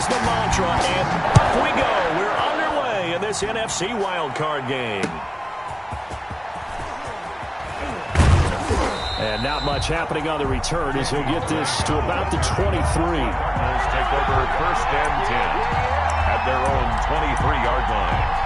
is the mantra, and up we go. We're underway in this NFC wildcard game. And not much happening on the return as he'll get this to about the 23. Cardinals take over 1st and 10 at their own 23-yard line.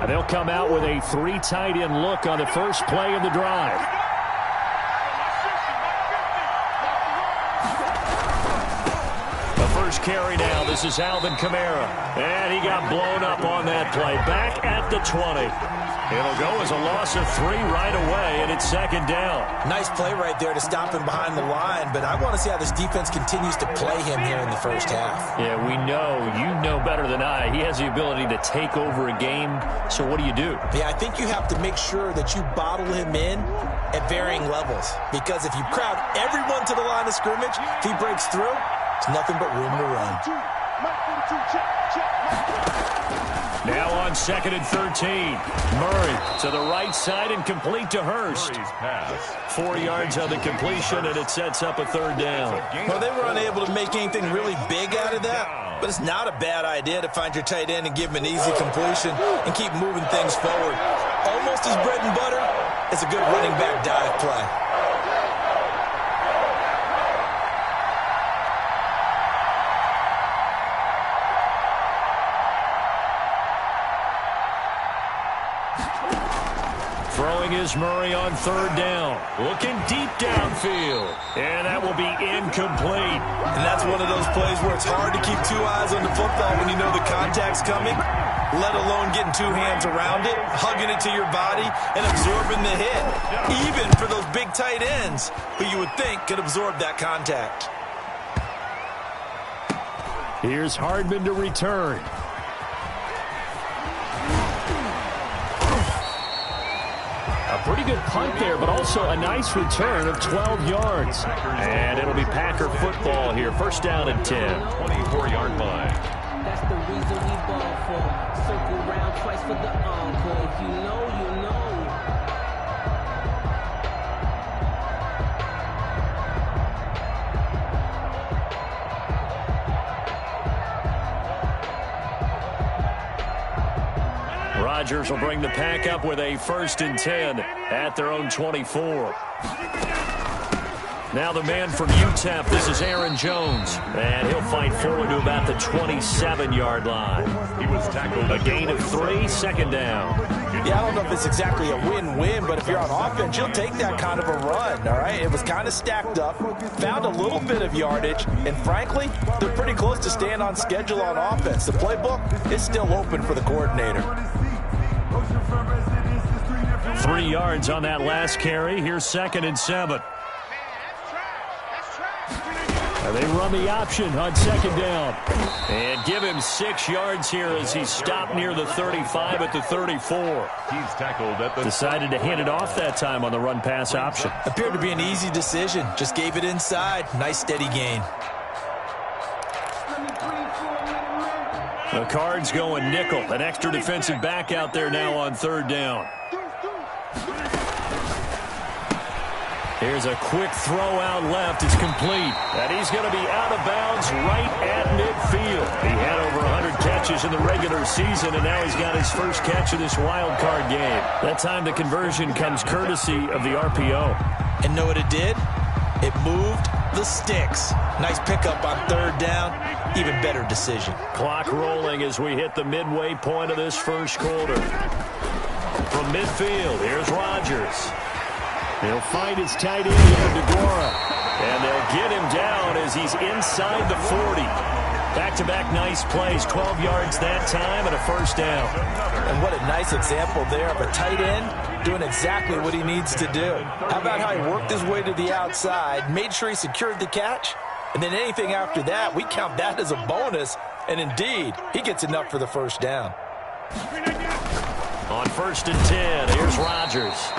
And they'll come out with a 3 tight end look on the first play of the drive. The first carry now. This is Alvin Kamara. And he got blown up on that play. Back at the 20. It'll go as a loss of 3 right away, and it's 2nd down. Nice play right there to stop him behind the line, but I want to see how this defense continues to play him here in the first half. Yeah, we know. You know better than I. He has the ability to take over a game, so what do you do? Yeah, I think you have to make sure that you bottle him in at varying levels, because if you crowd everyone to the line of scrimmage, if he breaks through, there's nothing but room to run. Now on 2nd and 13. Murray to the right side and complete to Hurst. 4 yards on the completion, and it sets up a 3rd down. Well, they were unable to make anything really big out of that, but it's not a bad idea to find your tight end and give him an easy completion and keep moving things forward. Almost as bread and butter as a good running back dive play. Throwing is Murray on 3rd down. Looking deep downfield. And that will be incomplete. And that's one of those plays where it's hard to keep 2 eyes on the football when you know the contact's coming, let alone getting 2 hands around it, hugging it to your body, and absorbing the hit. Even for those big tight ends who you would think could absorb that contact. Here's Hardman to return. A pretty good punt there, but also a nice return of 12 yards. And it'll be Packer football here. 1st down and 10. 24-yard line. That's the reason we ball for. Circle round twice for the encore. If you know, you know. Rodgers will bring the pack up with a 1st and 10 at their own 24. Now the man from UTEP, this is Aaron Jones. And he'll fight forward to about the 27-yard line. He was tackled. A gain of 3, 2nd down. Yeah, I don't know if it's exactly a win-win, but if you're on offense, you'll take that kind of a run, all right? It was kind of stacked up, found a little bit of yardage, and frankly, they're pretty close to staying on schedule on offense. The playbook is still open for the coordinator. 3 yards on that last carry. Here's 2nd and 7. And they run the option on 2nd down. And give him 6 yards here as he's stopped near the 35 at the 34. He's tackled at the... Decided to hand it off that time on the run-pass option. Appeared to be an easy decision. Just gave it inside. Nice steady gain. The Cards going nickel. An extra defensive back out there now on 3rd down. Here's a quick throw out left. It's complete. And he's going to be out of bounds right at midfield. He had over 100 catches in the regular season, and now he's got his first catch of this wild card game. That time the conversion comes courtesy of the RPO. And know what it did? It moved the sticks. Nice pickup on 3rd down. Even better decision. Clock rolling as we hit the midway point of this first quarter. From midfield, here's Rodgers. He'll find his tight end here, DeGuara. And they'll get him down as he's inside the 40. Back-to-back nice plays, 12 yards that time and a 1st down. And what a nice example there of a tight end doing exactly what he needs to do. How about how he worked his way to the outside, made sure he secured the catch, and then anything after that, we count that as a bonus. And indeed, he gets enough for the 1st down. On 1st and 10, here's Rodgers.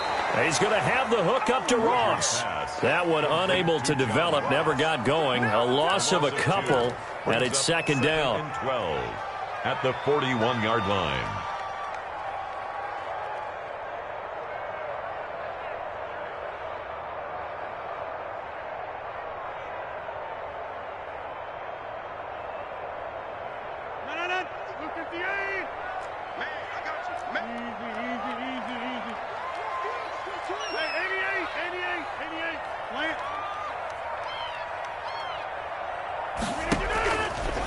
He's going to have the hook up to Ross. That one unable to develop, never got going. A loss of a couple, and it's 2nd down. 12 at the 41-yard line.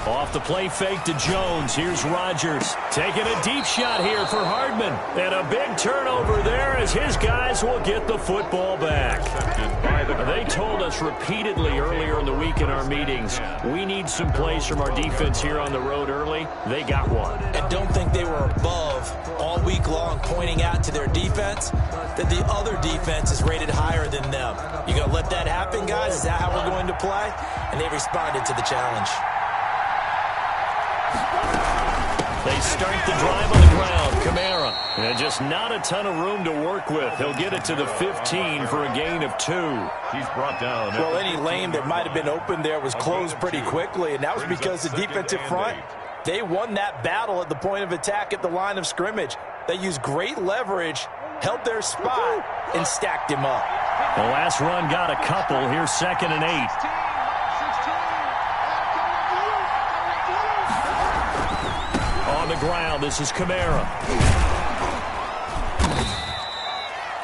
Off the play fake to Jones. Here's Rodgers taking a deep shot here for Hardman. And a big turnover there as his guys will get the football back. They told us repeatedly earlier in the week in our meetings, we need some plays from our defense here on the road early. They got one. And don't think they were above all week long pointing out to their defense that the other defense is rated higher than them. You going to let that happen, guys? Is that how we're going to play? And they responded to the challenge. They start the drive on the ground. Kamara. And just not a ton of room to work with. He'll get it to the 15 for a gain of 2. He's brought down. Well, any lane that might have been open there was closed pretty quickly, and that was because the defensive front, they won that battle at the point of attack at the line of scrimmage. They used great leverage, held their spot, and stacked him up. The last run got a couple. Here's 2nd and 8. On the ground, this is Kamara.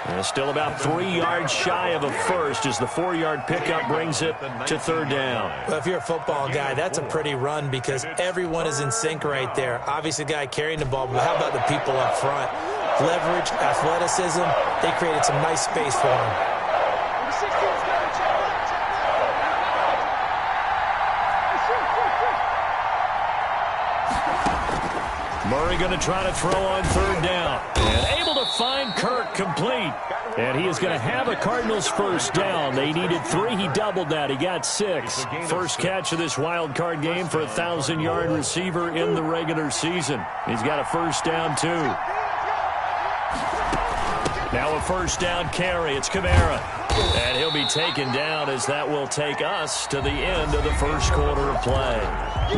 And still about 3 yards shy of a first as the 4-yard pickup brings it to 3rd down. Well, if you're a football guy, that's a pretty run because everyone is in sync right there. Obviously, the guy carrying the ball, but how about the people up front? Leverage, athleticism, they created some nice space for him. Murray going to try to throw on 3rd down. And able to find Kirk complete. And he is going to have a Cardinals 1st down. They needed 3. He doubled that. He got 6. First catch of this wild card game for a 1,000-yard receiver in the regular season. He's got a 1st down, too. Now a 1st down carry. It's Kamara. And he'll be taken down as that will take us to the end of the first quarter of play.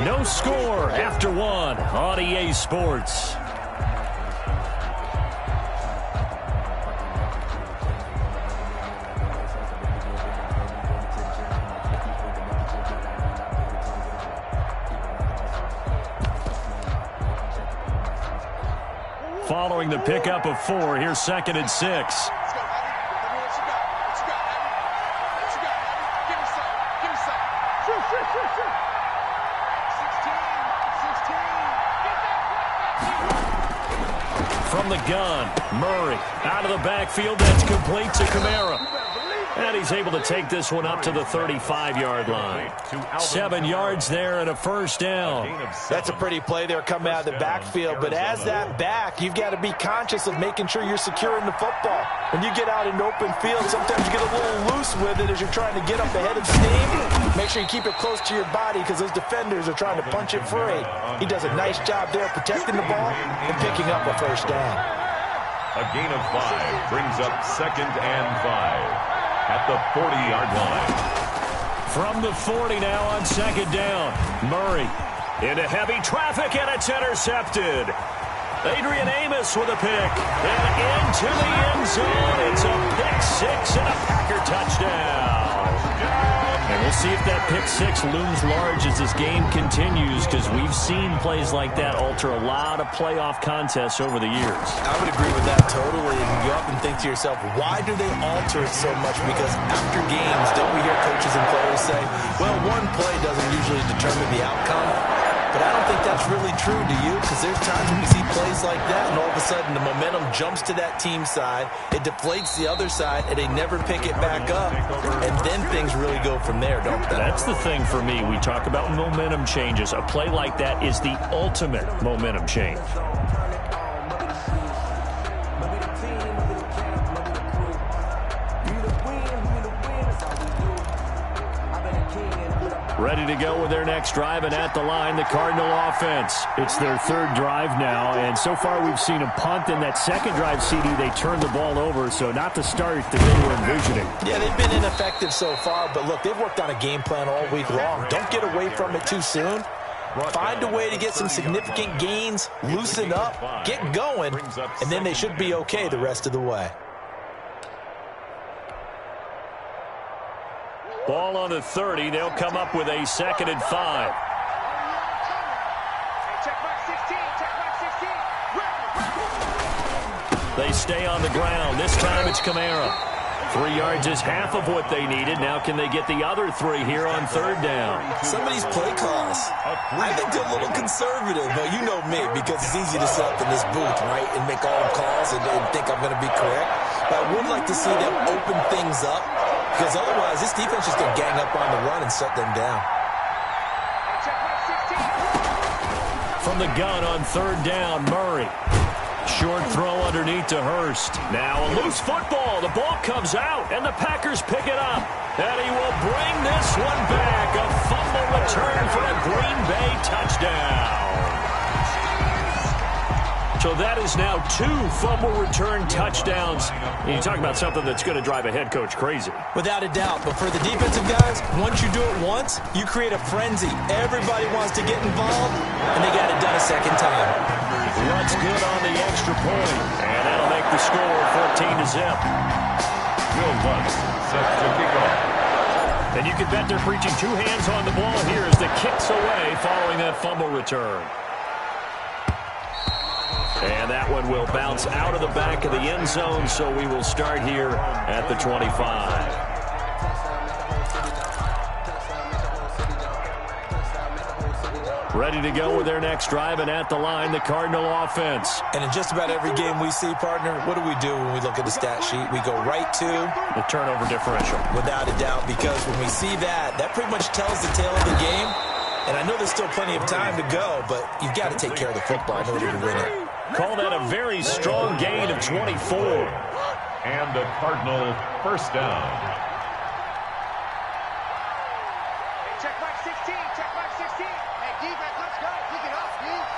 No score after 1 on EA Sports. Following the pickup of 4, here's 2nd and 6. From the gun, Murray out of the backfield. That's complete to Kamara. And he's able to take this one up to the 35-yard line. 7 yards there and a 1st down. That's a pretty play there coming out of the backfield. But as that back, you've got to be conscious of making sure you're securing the football. When you get out in open field, sometimes you get a little loose with it as you're trying to get up ahead of steam. Make sure you keep it close to your body because those defenders are trying to punch it free. He does a nice job there protecting the ball and picking up a 1st down. A gain of 5 brings up 2nd and 5. At the 40-yard line. From the 40 now on 2nd down. Murray into heavy traffic, and it's intercepted. Adrian Amos with a pick. And into the end zone. It's a pick 6 and a Packer touchdown. And we'll see if that pick 6 looms large as this game continues, because we've seen plays like that alter a lot of playoff contests over the years. I would agree with that totally. And you often think to yourself, why do they alter it so much? Because after games, don't we hear coaches and players say, well, one play doesn't usually determine the outcome. But I don't think that's really true, do you? Because there's times when we see plays like that, and all of a sudden the momentum jumps to that team side, it deflates the other side, and they never pick it back up. And then things really go from there, don't they? That's the thing for me. We talk about momentum changes. A play like that is the ultimate momentum change. Ready to go with their next drive, and at the line, the Cardinal offense. It's their 3rd drive now, and so far we've seen a punt. In that 2nd drive, CD, they turned the ball over, so not the start that they were envisioning. Yeah, they've been ineffective so far, but look, they've worked on a game plan all week long. Don't get away from it too soon. Find a way to get some significant gains, loosen up, get going, and then they should be okay the rest of the way. Ball on the 30. They'll come up with a 2nd and 5. They stay on the ground. This time it's Kamara. 3 yards is half of what they needed. Now can they get the other 3 here on 3rd down? Some of these play calls, I think they're a little conservative, but you know me, because it's easy to sit up in this booth, right, and make all the calls and think I'm going to be correct. But I would like to see them open things up, because otherwise this defense is going to gang up on the run and shut them down. From the gun on 3rd down, Murray. Short throw underneath to Hurst. Now a loose football. The ball comes out, and the Packers pick it up. And he will bring this one back. A fumble return for a Green Bay touchdown. So that is now 2 fumble return touchdowns. And you talk about something that's going to drive a head coach crazy. Without a doubt. But for the defensive guys, once you do it once, you create a frenzy. Everybody wants to get involved, and they got it done a second time. Runs good on the extra point. And that'll make the score 14-0. Will Lutz set to kick off. And you can bet they're preaching 2 hands on the ball here as the kick's away following that fumble return. And that one will bounce out of the back of the end zone, so we will start here at the 25. Ready to go with their next drive, and at the line, the Cardinal offense. And in just about every game we see, partner, what do we do when we look at the stat sheet? We go right to the turnover differential. Without a doubt, because when we see that, that pretty much tells the tale of the game. And I know there's still plenty of time to go, but you've got to take care of the football in order to win it. Call that a very strong gain of 24. And the Cardinal first down. Check back 16, check back 16. Hey, defense, let's go. Pick it up, dude.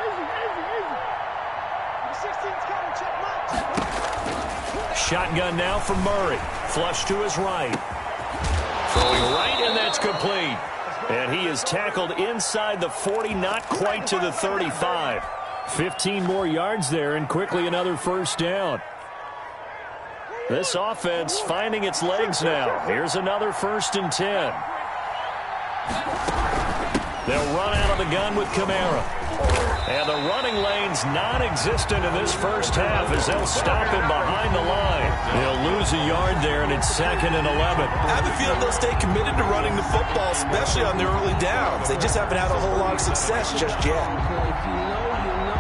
Easy. 16's coming, check mark. Shotgun now from Murray. Flush to his right. Throwing right, and that's complete. And he is tackled inside the 40, not quite to the 35. 15 more yards there, and quickly another first down. This offense finding its legs now. Here's another 1st and 10. They'll run out of the gun with Kamara. And the running lane's non-existent in this first half as they'll stop him behind the line. He'll lose a yard there, and it's 2nd and 11. I have a feeling they'll stay committed to running the football, especially on the early downs. They just haven't had a whole lot of success just yet. If you know, you know.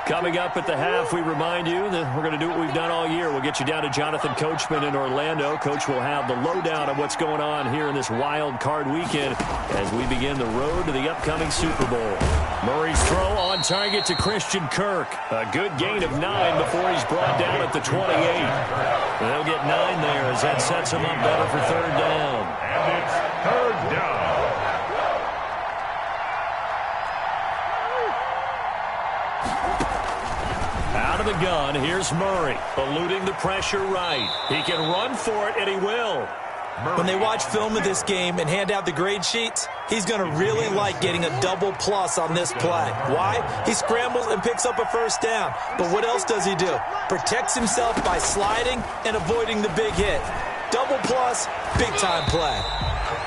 Coming up at the half, we remind you that we're going to do what we've done all year. We'll get you down to Jonathan Coachman in Orlando. Coach will have the lowdown of what's going on here in this wild card weekend as we begin the road to the upcoming Super Bowl. Murray's throw on target to Christian Kirk. A good gain of 9 before he's brought down at the 28. They'll get 9 there as that sets him up better for 3rd down. And it's 3rd down. Out of the gun, here's Murray, eluding the pressure right. He can run for it, and he will. When they watch film of this game and hand out the grade sheets, he's going to really like getting a double plus on this play. Why? He scrambles and picks up a first down. But what else does he do? Protects himself by sliding and avoiding the big hit. Double plus, big-time play.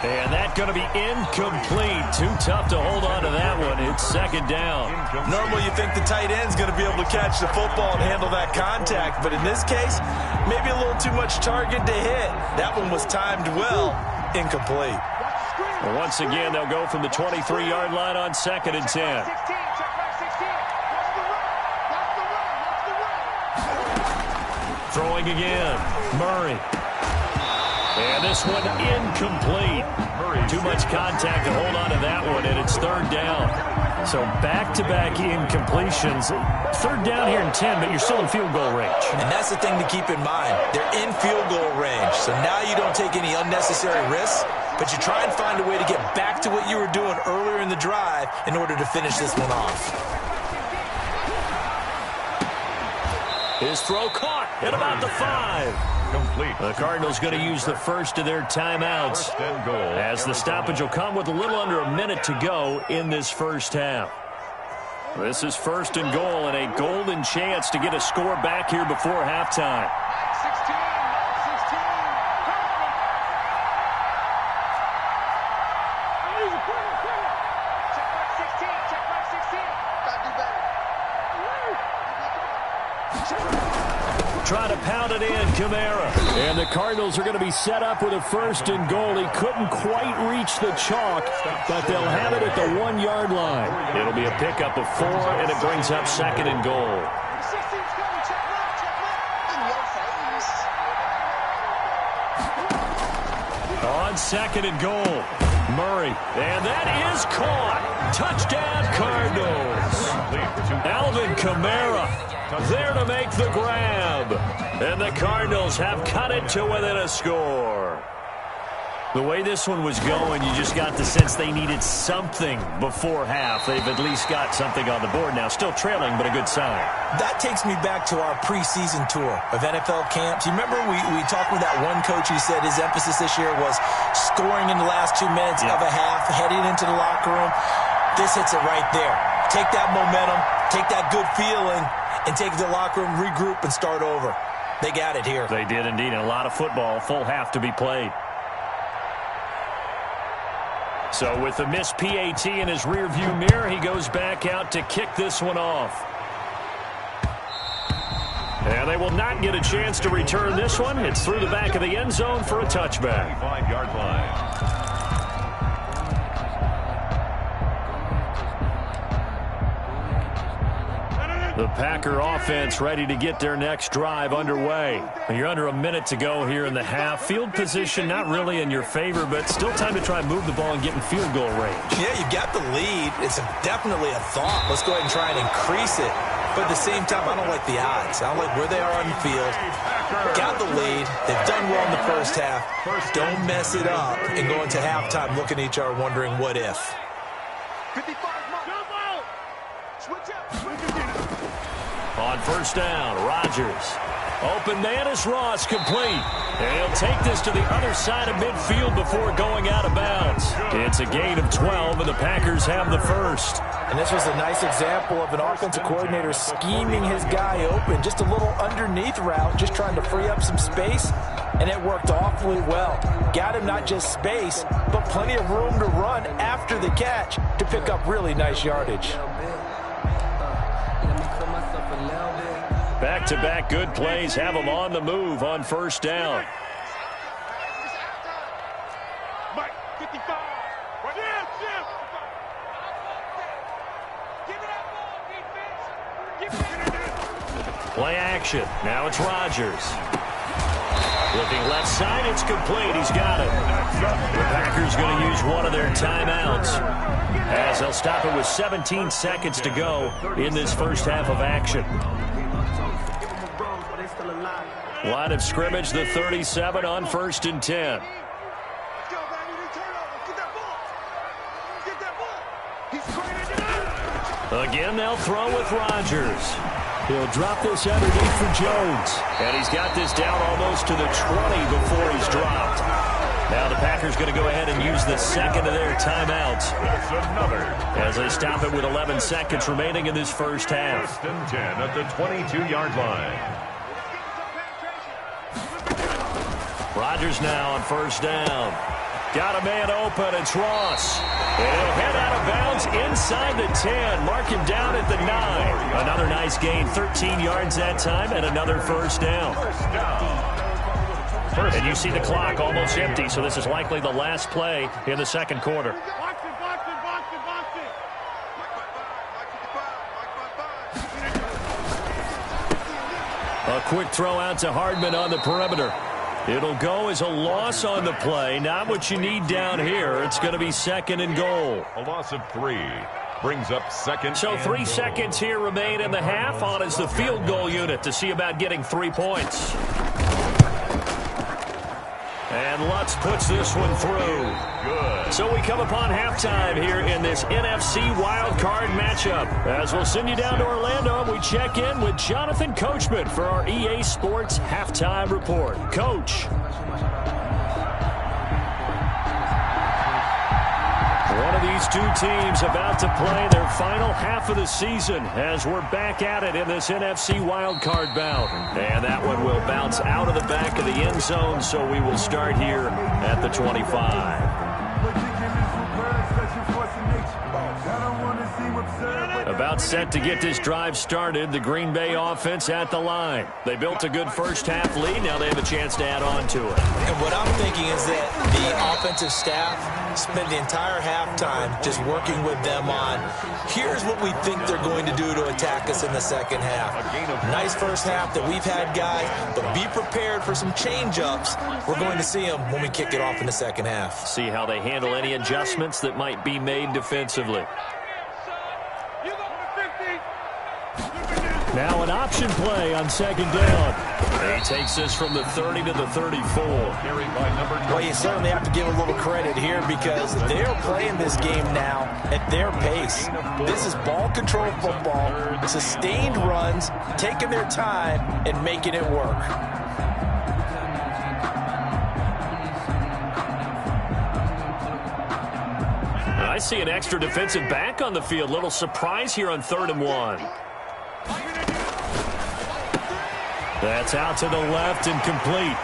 And that's going to be incomplete. Too tough to hold on to that one. It's 2nd down. Normally you think the tight end's going to be able to catch the football and handle that contact. But in this case, maybe a little too much target to hit. That one was timed well. Incomplete. Well, once again, they'll go from the 23-yard line on 2nd and 10. Throwing again. Murray. And this one incomplete. Too much contact to hold on to that one, and it's 3rd down. So back-to-back incompletions. 3rd down here in 10, but you're still in field goal range. And that's the thing to keep in mind. They're in field goal range. So now you don't take any unnecessary risks, but you try and find a way to get back to what you were doing earlier in the drive in order to finish this one off. His throw caught at about the 5. Complete. The Cardinals going to use the first of their timeouts as the stoppage will come with a little under a minute to go in this first half. This is 1st and goal and a golden chance to get a score back here before halftime. 16. Check mark 16. Check mark 16. Gotta do better. Trying to pound it in, Kamara. And the Cardinals are going to be set up with a 1st and goal. He couldn't quite reach the chalk, but they'll have it at the 1-yard line. It'll be a pickup of 4, and it brings up 2nd and goal. 16's coming. Check mark. In your face. On 2nd and goal, Murray. And that is caught. Touchdown, Cardinals. Alvin Kamara there to make the grab. And the Cardinals have cut it to within a score. The way this one was going, you just got the sense they needed something before half. They've at least got something on the board now. Still trailing, but a good sign. That takes me back to our preseason tour of NFL camps. You remember we talked with that one coach who said his emphasis this year was scoring in the last 2 minutes of a half, heading into the locker room. This hits it right there. Take that momentum, take that good feeling, and take it to the locker room, regroup, and start over. They got it here. They did indeed, and a lot of football, full half to be played. So with the missed PAT in his rearview mirror, he goes back out to kick this one off. And they will not get a chance to return this one. It's through the back of the end zone for a touchback. 5-yard line. The Packer offense ready to get their next drive underway. You're under a minute to go here in the half. Field position not really in your favor, but still time to try and move the ball and get in field goal range. Yeah, you got the lead. It's definitely a thought. Let's go ahead and try and increase it. But at the same time, I don't like the odds. I don't like where they are on the field. Got the lead. They've done well in the first half. Don't mess it up and go into halftime looking at each other wondering what if. 55, jump out. Switch up. On 1st down, Rodgers. Open man is Ross, complete. And he'll take this to the other side of midfield before going out of bounds. It's a gain of 12, and the Packers have the first. And this was a nice example of an offensive coordinator scheming his guy open. Just a little underneath route, just trying to free up some space. And it worked awfully well. Got him not just space, but plenty of room to run after the catch to pick up really nice yardage. Back-to-back good plays have them on the move on 1st down. Mike, 55. Play action. Now it's Rodgers. Looking left side, it's complete. He's got it. The Packers going to use one of their timeouts as they'll stop it with 17 seconds to go in this first half of action. Line of scrimmage, the 37 on 1st and 10. Again, they'll throw with Rodgers. He'll drop this underneath for Jones. And he's got this down almost to the 20 before he's dropped. Now the Packers going to go ahead and use the second of their timeouts as they stop it with 11 seconds remaining in this first half. 1st and 10 at the 22-yard line. Rodgers now on 1st down. Got a man open. It's Ross. And he'll head out of bounds inside the 10. Mark him down at the 9. Another nice gain, 13 yards that time, and another 1st down. And you see the clock almost empty, so this is likely the last play in the 2nd quarter. A quick throw out to Hardman on the perimeter. It'll go as a loss on the play. Not what you need down here. It's going to be 2nd and goal. A loss of 3 brings up 2nd. So 3 seconds here remain in the half. On is the field goal unit to see about getting 3 points. And Lutz puts this one through. Good. So we come upon halftime here in this NFC wildcard matchup. As we'll send you down to Orlando, and we check in with Jonathan Coachman for our EA Sports Halftime Report. Coach. One of these two teams about to play their final half of the season as we're back at it in this NFC wildcard bout. And that one will bounce out of the back of the end zone, so we will start here at the 25. About set to get this drive started, the Green Bay offense at the line. They built a good first half lead. Now they have a chance to add on to it. And what I'm thinking is that the offensive staff spent the entire halftime just working with them on, here's what we think they're going to do to attack us in the second half. Nice first half that we've had, guys, but be prepared for some change-ups. We're going to see them when we kick it off in the second half. See how they handle any adjustments that might be made defensively. Now an option play on second down. He takes this from the 30 to the 34. Well, you certainly have to give a little credit here because they're playing this game now at their pace. This is ball control football, sustained runs, taking their time and making it work. I see an extra defensive back on the field. Little surprise here on 3rd and 1. That's out to the left and complete.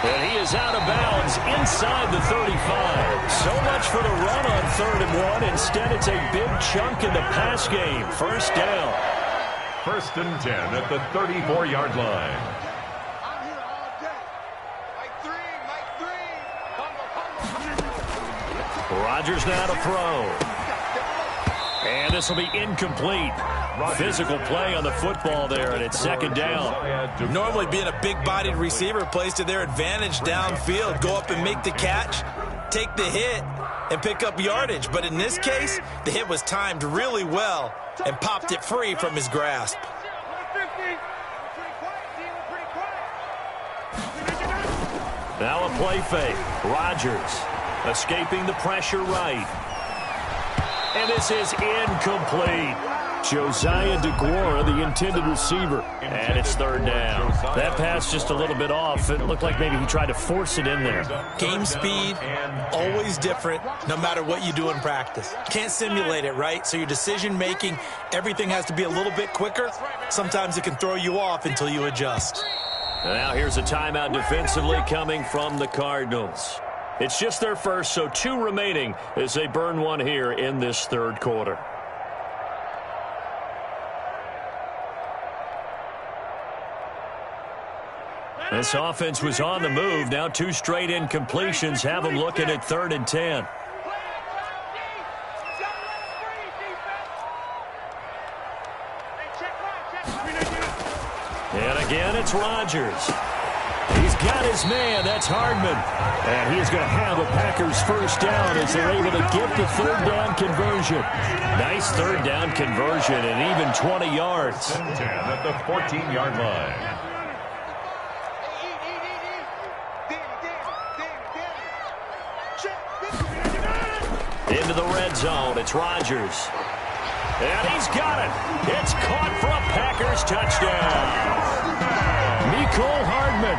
And he is out of bounds inside the 35. So much for the run on 3rd and 1. Instead, it's a big chunk in the pass game. First down. 1st and 10 at the 34-yard line. I'm here all day. Mike 3. Rodgers now to throw. And this will be incomplete. Physical play on the football there, and it's second down. Normally being a big-bodied receiver plays to their advantage downfield. Go up and make the catch, take the hit, and pick up yardage. But in this case, the hit was timed really well and popped it free from his grasp. Now a play fake. Rodgers escaping the pressure right. And this is incomplete. Josiah DeGuara, the intended receiver. And it's 3rd down. That pass just a little bit off. It looked like maybe he tried to force it in there. Game speed, always different, no matter what you do in practice. Can't simulate it, right? So your decision-making, everything has to be a little bit quicker. Sometimes it can throw you off until you adjust. Now here's a timeout defensively coming from the Cardinals. It's just their first, so 2 remaining as they burn one here in this 3rd quarter. This offense was on the move. Now 2 straight incompletions have them looking at 3rd and 10. And again, it's Rodgers. He's got his man. That's Hardman. And he is going to have a Packers first down as they're able to get the 3rd down conversion. Nice 3rd down conversion and even 20 yards. 10 at the 14-yard line. Into the red zone. It's Rodgers. And he's got it. It's caught for a Packers touchdown. Mecole Hardman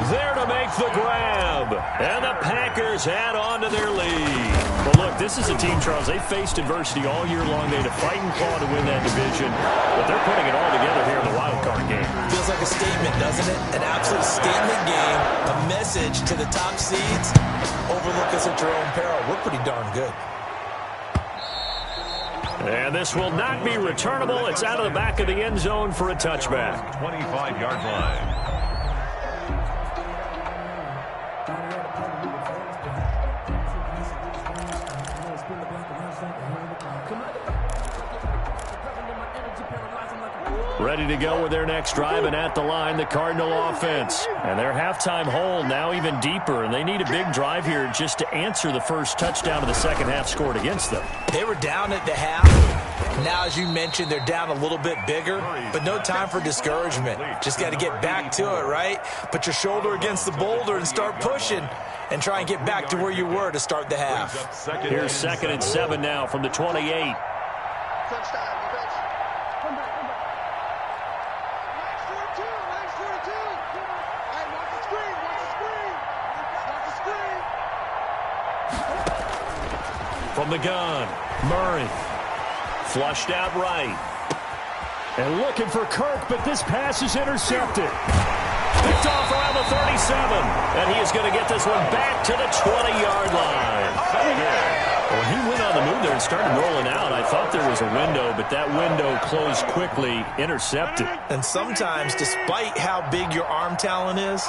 there to make the grab. And the Packers add on to their lead. But look, this is a team, Charles, they faced adversity all year long. They had to fight and claw to win that division. But they're putting it all together here in the wild card game. Feels like a statement, doesn't it? An absolute statement game. A message to the top seeds. Overlook us at your own peril. We're pretty darn good. And this will not be returnable. It's out of the back of the end zone for a touchback. 25-yard line. Ready to go with their next drive, and at the line, the Cardinal offense. And their halftime hole now even deeper, and they need a big drive here just to answer the first touchdown of the second half scored against them. They were down at the half. Now, as you mentioned, they're down a little bit bigger, but no time for discouragement. Just got to get back to it, right? Put your shoulder against the boulder and start pushing and try and get back to where you were to start the half. Here's 2nd and 7 now from the 28. From the gun, Murray. Flushed out right. And looking for Kirk, but this pass is intercepted. Picked off around the 37. And he is going to get this one back to the 20-yard line. Well, he went on the move there and started rolling out. I thought there was a window, but that window closed quickly, intercepted. And sometimes, despite how big your arm talent is,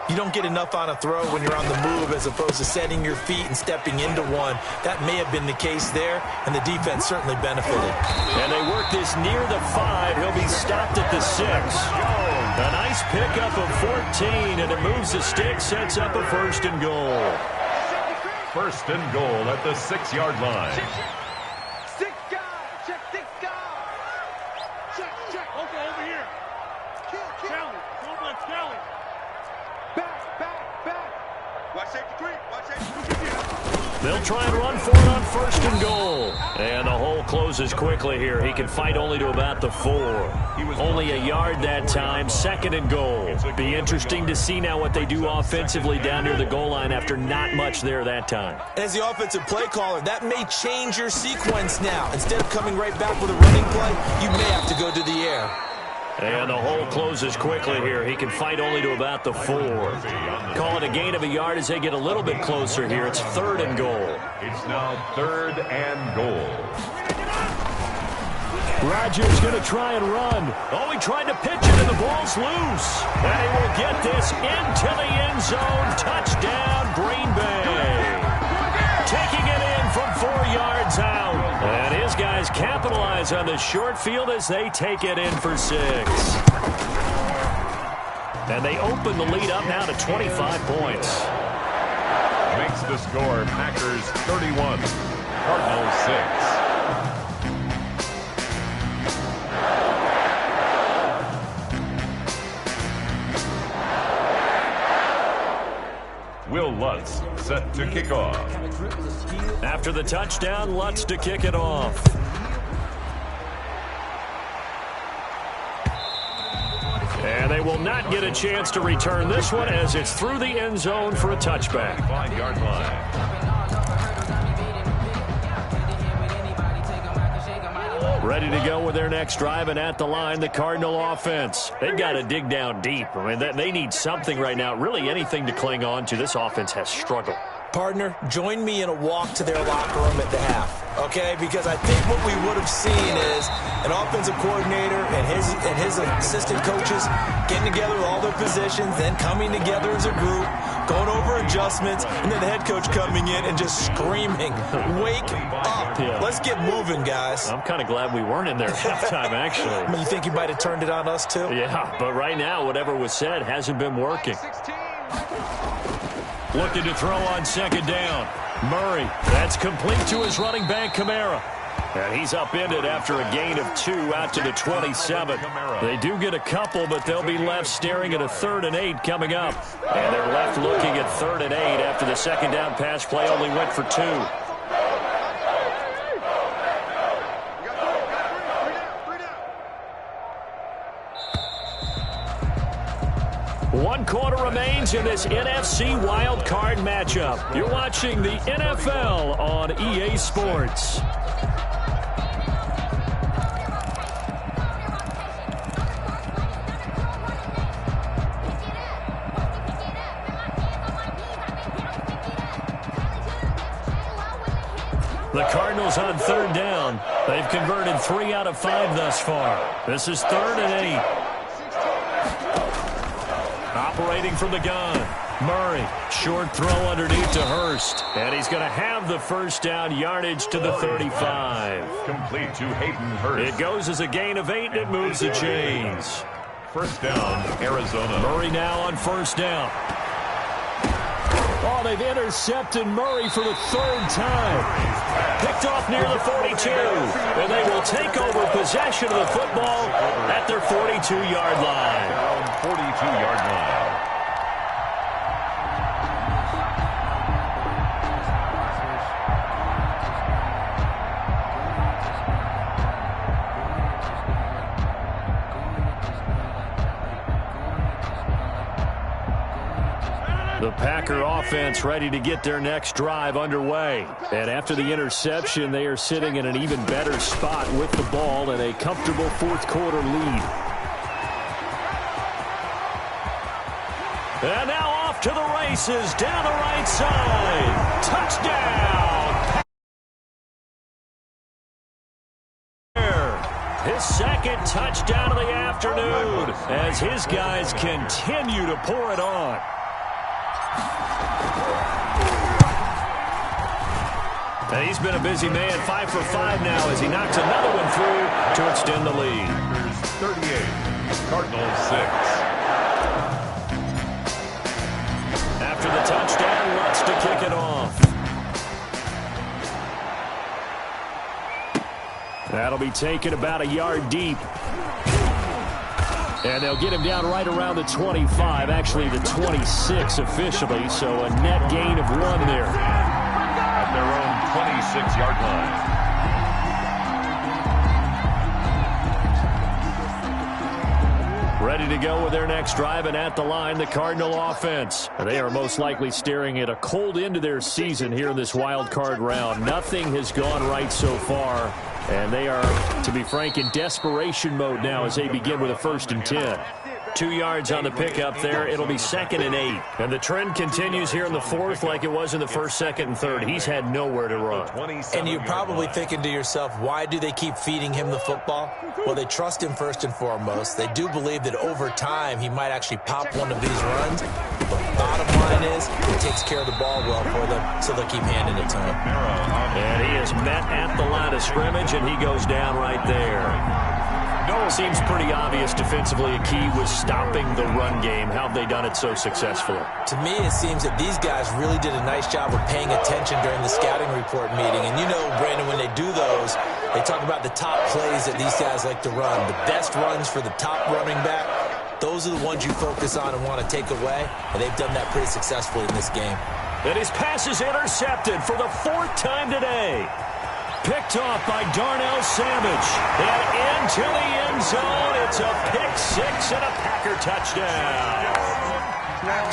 you don't get enough on a throw when you're on the move as opposed to setting your feet and stepping into one. That may have been the case there, and the defense certainly benefited. And they work this near the 5. He'll be stopped at the 6. A nice pickup of 14, and it moves the stick, sets up a first and goal. First and goal at the 6-yard line. Six guys. Check six guys. Check. Okay, over here. Kelly. Don't Kelly. Back. Watch safety creep. Watch safety creep. They'll try and run for it on first and goal. And the hole closes quickly here. He can fight only to about the 4. Only a yard that time, second and goal. Be interesting to see now what they do offensively down near the goal line after not much there that time. As the offensive play caller, that may change your sequence now. Instead of coming right back with a running play, you may have to go to the air. And the hole closes quickly here. He can fight only to about the 4. Call it a gain of a yard as they get a little bit closer here. It's third and goal. It's now third and goal. Rodgers going to try and run. Oh, he tried to pitch it, and the ball's loose. And he will get this into the end zone. Touchdown, Green Bay. Taking it in from 4 yards out. And his guys capitalize on the short field as they take it in for 6. And they open the lead up now to 25 points. Makes the score Packers 31, Cardinals 6. Will Lutz set to kick off. After the touchdown, Lutz to kick it off. And they will not get a chance to return this one as it's through the end zone for a touchback. 5-yard line. Ready to go with their next drive, and at the line, the Cardinal offense. They've got to dig down deep. I mean, they need something right now, really anything to cling on to. This offense has struggled. Partner, join me in a walk to their locker room at the half, okay? Because I think what we would have seen is an offensive coordinator and his assistant coaches getting together with all their positions, then coming together as a group, going over adjustments, and then the head coach coming in and just screaming, "Wake up. Yeah. Let's get moving, guys." I'm kind of glad we weren't in there at halftime, actually. I mean, you think he might have turned it on us, too? Yeah, but right now, whatever was said hasn't been working. 16. Looking to throw on second down. Murray, that's complete to his running back, Kamara. And he's upended after a gain of 2 out to the 27. They do get a couple, but they'll be left staring at a 3rd and 8 coming up. And they're left looking at 3rd and 8 after the second down pass play only went for 2. One quarter remains in this NFC wildcard matchup. You're watching the NFL on EA Sports. The Cardinals on 3rd down. They've converted 3 out of 5 thus far. This is 3rd and 8. Operating from the gun. Murray, short throw underneath to Hurst. And he's going to have the first down, yardage to the 35. Complete to Hayden Hurst. It goes as a gain of 8, and it moves the chains. First down, Arizona. Murray now on first down. Oh, they've intercepted Murray for the 3rd time. Picked off near the 42. And they will take over possession of the football at their 42-yard line. 42-yard line. The Packer offense ready to get their next drive underway. And after the interception, they are sitting in an even better spot with the ball and a comfortable fourth quarter lead. And now off to the races, down the right side. Touchdown! His second touchdown of the afternoon as his guys continue to pour it on. And he's been a busy man, 5 for 5 now as he knocks another one through to extend the lead. 38, Cardinals 6. After the touchdown, wants to kick it off. That'll be taken about a yard deep. And they'll get him down right around the 25, actually the 26 officially, so a net gain of 1 there. At their own 26-yard line. Ready to go with their next drive, and at the line, the Cardinal offense. They are most likely staring at a cold end to their season here in this wild card round. Nothing has gone right so far, and they are, to be frank, in desperation mode now as they begin with a 1st and 10. 2 yards on the pickup there. It'll be 2nd and 8. And the trend continues here in the 4th like it was in the 1st, 2nd, and 3rd. He's had nowhere to run. And you're probably thinking to yourself, why do they keep feeding him the football? Well, they trust him first and foremost. They do believe that over time he might actually pop one of these runs. But the bottom line is he takes care of the ball well for them, so they'll keep handing it to him. And he is met at the line of scrimmage, and he goes down right there. Seems pretty obvious defensively. A key was stopping the run game. How have they done it so successfully? To me, it seems that these guys really did a nice job of paying attention during the scouting report meeting. And you know, Brandon, when they do those, they talk about the top plays that these guys like to run. The best runs for the top running back, those are the ones you focus on and want to take away. And they've done that pretty successfully in this game. And his pass is intercepted for the 4th time today. Picked off by Darnell Savage. And into the end zone. It's a pick 6 and a Packer touchdown.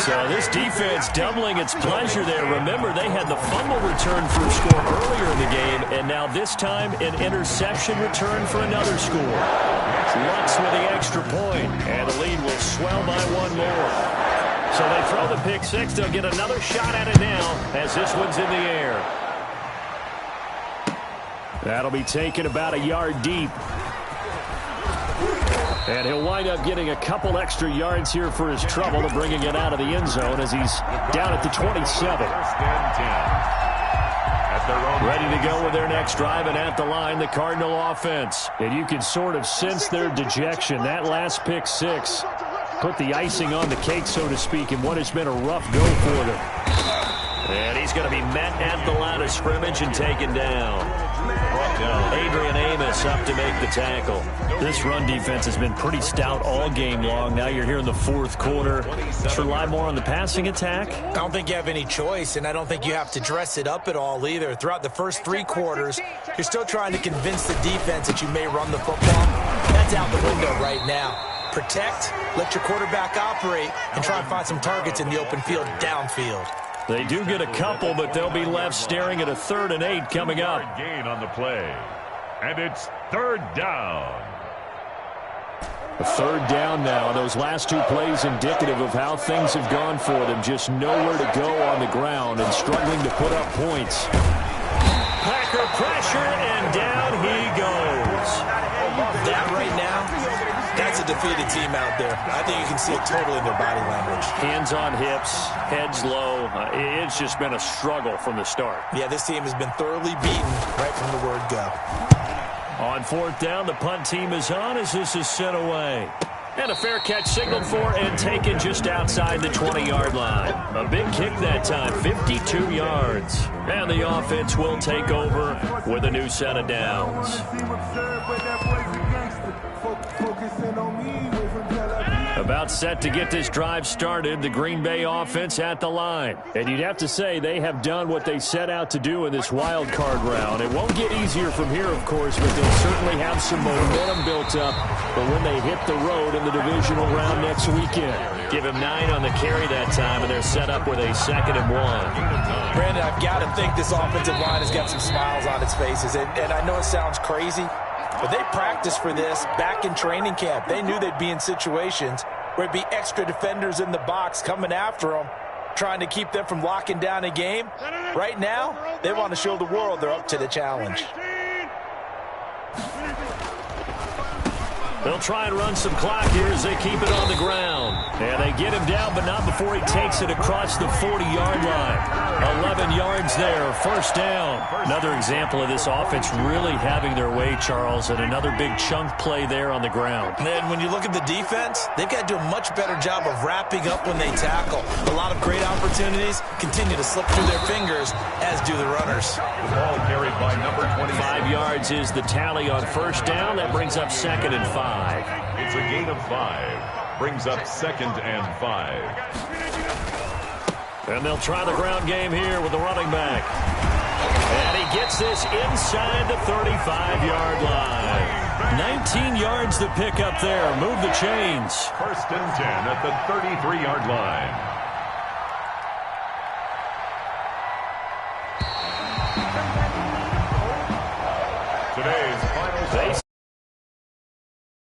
So this defense doubling its pleasure there. Remember, they had the fumble return for a score earlier in the game, and now this time an interception return for another score. Lux with the extra point, and the lead will swell by 1 more. So they throw the pick 6. They'll get another shot at it now as this one's in the air. That'll be taken about a yard deep. And he'll wind up getting a couple extra yards here for his trouble of bringing it out of the end zone as he's down at the 27. Ready to go with their next drive, and at the line, the Cardinal offense. And you can sort of sense their dejection. That last pick 6 put the icing on the cake, so to speak, in what has been a rough go for them. And he's going to be met at the line of scrimmage and taken down. Adrian Amos up to make the tackle. This run defense has been pretty stout all game long. Now you're here in the 4th quarter. Let's rely more on the passing attack. I don't think you have any choice, and I don't think you have to dress it up at all either. Throughout the first 3 quarters, you're still trying to convince the defense that you may run the football. That's out the window right now. Protect, let your quarterback operate, and try and find some targets in the open field downfield. They do get a couple, but they'll be left staring at a 3rd and 8 coming up. Gain on the play. And it's 3rd down. A 3rd down now. Those last 2 plays indicative of how things have gone for them. Just nowhere to go on the ground and struggling to put up points. Packer pressure, and down he goes. That right now, that's a defeated team out there. I think you can see it totally in their body language. Hands on hips, heads low. It's just been a struggle from the start. Yeah, this team has been thoroughly beaten right from the word go. On 4th down, the punt team is on as this is sent away. And a fair catch signaled for and taken just outside the 20-yard line. A big kick that time, 52 yards. And the offense will take over with a new set of downs. About set to get this drive started, the Green Bay offense at the line. And you'd have to say they have done what they set out to do in this wild card round. It won't get easier from here, of course, but they'll certainly have some momentum built up for when they hit the road in the divisional round next weekend. Give him 9 on the carry that time, and they're set up with a 2nd and 1. Brandon, I've got to think this offensive line has got some smiles on its faces. And I know it sounds crazy, but they practiced for this back in training camp. They knew they'd be in situations where it'd be extra defenders in the box coming after them, trying to keep them from locking down a game. Right now, they want to show the world they're up to the challenge. They'll try and run some clock here as they keep it on the ground. And they get him down, but not before he takes it across the 40-yard line. 11 yards there, first down. Another example of this offense really having their way, Charles, and another big chunk play there on the ground. And then when you look at the defense, they've got to do a much better job of wrapping up when they tackle. A lot of great opportunities continue to slip through their fingers, as do the runners. The ball carried by number 25. 5 yards is the tally on first down. That brings up 2nd and 5. It's a gain of 5. Brings up 2nd and 5. And they'll try the ground game here with the running back. And he gets this inside the 35-yard line. 19 yards to pick up there. Move the chains. 1st and 10 at the 33-yard line.